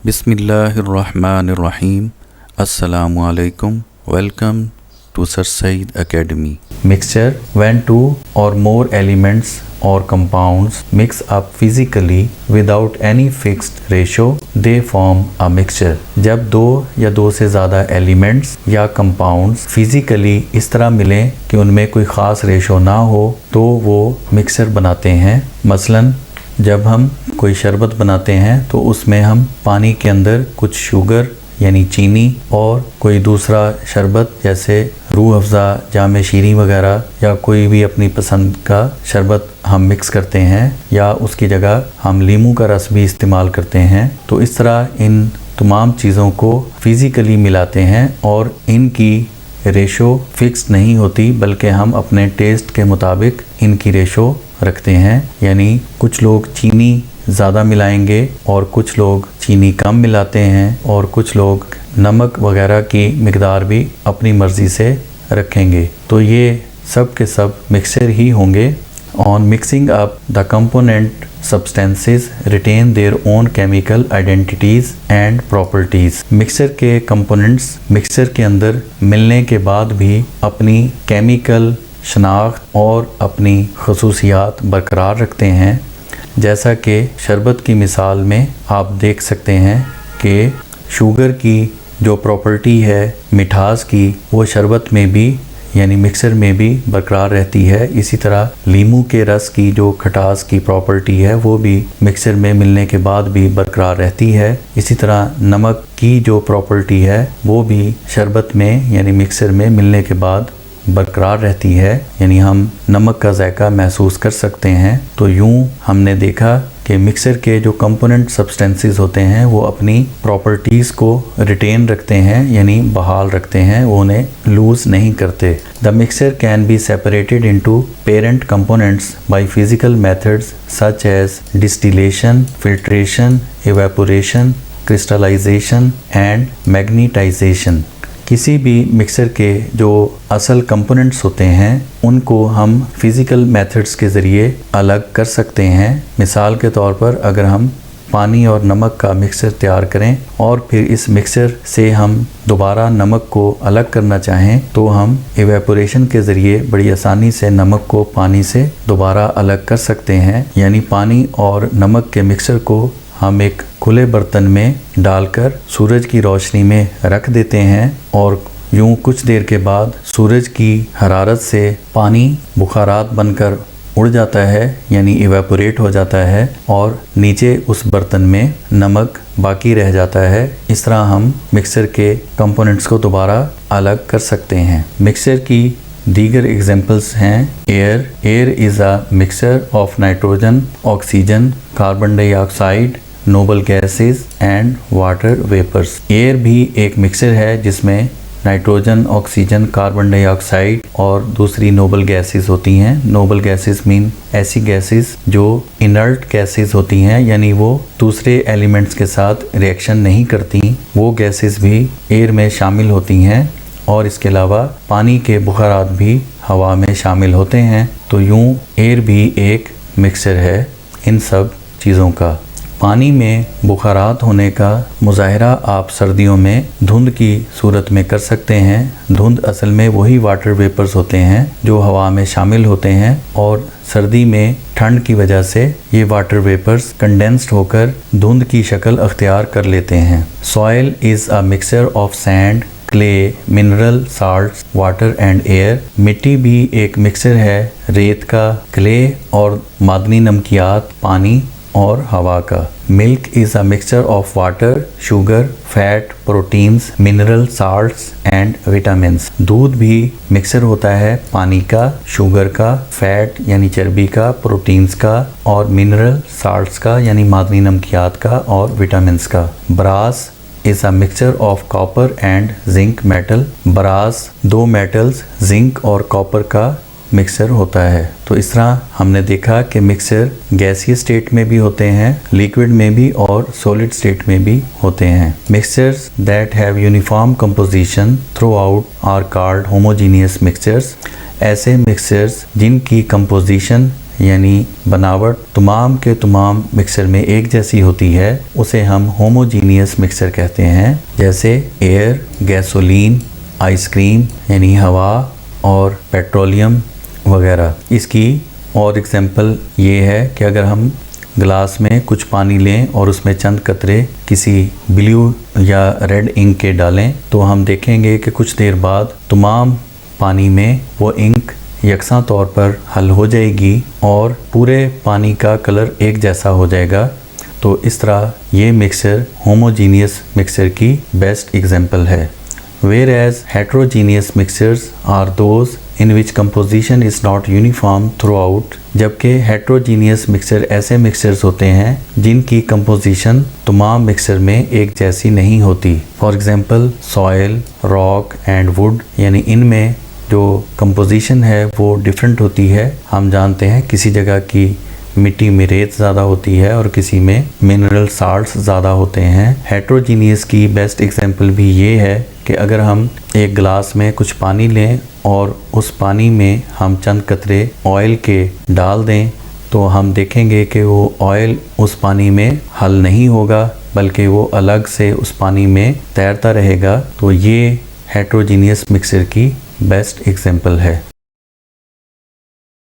बिस्मिल्लाहिर्रहमानिर्रहीम। अस्सलामुअलैकुम। Welcome to Sir Said Academy. Mixture: when two or more elements or compounds mix up physically without any fixed ratio, they form a mixture. जब दो या दो से ज़्यादा एलिमेंट्स या कंपाउंड्स फिजिकली इस तरह मिलें कि उनमें कोई ख़ास रेशो ना हो तो वो मिक्सर बनाते हैं। मसलन जब हम कोई शरबत बनाते हैं तो उसमें हम पानी के अंदर कुछ शुगर यानी चीनी और कोई दूसरा शरबत जैसे रूह अफ़ज़ा, जाम शीरी वगैरह या कोई भी अपनी पसंद का शरबत हम मिक्स करते हैं या उसकी जगह हम लीमू का रस भी इस्तेमाल करते हैं। तो इस तरह इन तमाम चीज़ों को फिज़िकली मिलाते हैं और इनकी रेशो फिक्स नहीं होती बल्कि हम अपने टेस्ट के मुताबिक इनकी रेशो रखते हैं। यानी कुछ लोग चीनी ज़्यादा मिलाएंगे और कुछ लोग चीनी कम मिलाते हैं और कुछ लोग नमक वगैरह की मिकदार भी अपनी मर्ज़ी से रखेंगे। तो ये सब के सब मिक्सर ही होंगे। On mixing up the component substances retain their own chemical identities and properties. Mixer के कंपोनेंट्स मिक्सर के अंदर मिलने के बाद भी अपनी केमिकल शनाख्त और अपनी खसूसियात बरकरार रखते हैं। जैसा कि शरबत की मिसाल में आप देख सकते हैं कि शुगर की जो प्रॉपर्टी है मिठास की वो शरबत में भी यानी मिक्सर में भी बरकरार रहती है। इसी तरह लीमू के रस की जो खटास की प्रॉपर्टी है वो भी मिक्सर में मिलने के बाद भी बरकरार रहती है। इसी तरह नमक की जो प्रॉपर्टी है वो भी शरबत में यानी मिक्सर में मिलने के बाद बरकरार रहती है, यानी हम नमक का जायका महसूस कर सकते हैं। तो यूँ हमने देखा कि मिक्सर के जो कंपोनेंट सब्सटेंसेस होते हैं वो अपनी प्रॉपर्टीज़ को रिटेन रखते हैं यानी बहाल रखते हैं, वो उन्हें लूज़ नहीं करते। The mixer can be separated into parent components by physical methods such as distillation, filtration, evaporation, crystallisation and magnetisation. किसी भी मिक्सर के जो असल कंपोनेंट्स होते हैं उनको हम फिज़िकल मेथड्स के ज़रिए अलग कर सकते हैं। मिसाल के तौर पर अगर हम पानी और नमक का मिक्सर तैयार करें और फिर इस मिक्सर से हम दोबारा नमक को अलग करना चाहें तो हम इवेपोरेशन के ज़रिए बड़ी आसानी से नमक को पानी से दोबारा अलग कर सकते हैं। यानी पानी और नमक के मिक्सर को हम एक खुले बर्तन में डालकर सूरज की रोशनी में रख देते हैं और यूँ कुछ देर के बाद सूरज की हरारत से पानी बुखारात बनकर उड़ जाता है यानी इवेपोरेट हो जाता है और नीचे उस बर्तन में नमक बाकी रह जाता है। इस तरह हम मिक्सर के कंपोनेंट्स को दोबारा अलग कर सकते हैं। मिक्सर की दीगर एग्जाम्पल्स हैं air. Air is a mixer of nitrogen, oxygen, carbon dioxide, noble gases and water vapours. Air भी एक मिक्सर है जिसमें नाइट्रोजन, ऑक्सीजन, कार्बन डाइऑक्साइड और दूसरी नोबल गैसेस होती हैं। नोबल गैसेस मीन ऐसी गैसेस जो इनर्ट गैसेस होती हैं यानी वो दूसरे एलिमेंट्स के साथ रिएक्शन नहीं करती, वो गैसेस भी एयर में शामिल होती हैं। और इसके अलावा पानी के बुखारात भी हवा में शामिल होते हैं। तो यूँ एयर भी एक मिक्सर है इन सब चीज़ों का। पानी में बुखारात होने का मुज़ाहरा आप सर्दियों में धुंध की सूरत में कर सकते हैं। धुंध असल में वही वाटर वेपर्स होते हैं जो हवा में शामिल होते हैं और सर्दी में ठंड की वजह से ये वाटर वेपर्स कंडेंस्ड होकर धुंध की शक्ल अख्तियार कर लेते हैं। Soil is a mixture of sand, clay, mineral salts, water and air. मिट्टी भी एक मिक्सर है रेत का, क्ले और मादनी नमकियात, पानी और हवा का। Milk is a mixture of water, sugar, fat, proteins, mineral salts and vitamins. दूध भी मिक्सर होता है पानी का, शुगर का, फैट यानी चर्बी का, प्रोटीन्स का और मिनरल साल्ट्स का यानी मादनी नमकियात का और विटामिन्स का। Brass is a mixture of copper and zinc metal. Brass दो मेटल्स जिंक और कॉपर का मिक्सर होता है। तो इस तरह हमने देखा कि मिक्सर गैसीय स्टेट में भी होते हैं, लिक्विड में भी और सॉलिड स्टेट में भी होते हैं। Mixtures that have uniform composition throughout are called homogeneous mixtures. ऐसे मिक्सचर्स जिनकी कंपोजिशन यानी बनावट तमाम के तमाम मिक्सचर में एक जैसी होती है उसे हम होमोजीनियस मिक्सचर कहते हैं। जैसे एयर, गैसोलीन, आइसक्रीम यानी हवा और पेट्रोलियम वगैरह। इसकी और एग्जांपल ये है कि अगर हम ग्लास में कुछ पानी लें और उसमें चंद कतरे किसी ब्लू या रेड इंक के डालें तो हम देखेंगे कि कुछ देर बाद तमाम पानी में वो इंक यकसा तौर पर हल हो जाएगी और पूरे पानी का कलर एक जैसा हो जाएगा। तो इस तरह ये मिक्सचर होमोजीनियस मिक्सचर की बेस्ट एग्जांपल है। Whereas heterogeneous mixtures are those in which composition is not uniform throughout, जबकि heterogeneous mixture ऐसे mixtures होते हैं जिनकी composition तमाम mixture में एक जैसी नहीं होती। For example, soil, rock and wood, यानी इनमें जो composition है वो different होती है। हम जानते हैं किसी जगह की मिट्टी में रेत ज़्यादा होती है और किसी में मिनरल साल्ट्स ज़्यादा होते हैं। हेट्रोजीनियस की बेस्ट एग्जांपल भी ये है कि अगर हम एक गिलास में कुछ पानी लें और उस पानी में हम चंद कतरे ऑयल के डाल दें तो हम देखेंगे कि वो ऑयल उस पानी में हल नहीं होगा बल्कि वो अलग से उस पानी में तैरता रहेगा। तो ये हेट्रोजीनियस मिक्सचर की बेस्ट एग्जांपल है।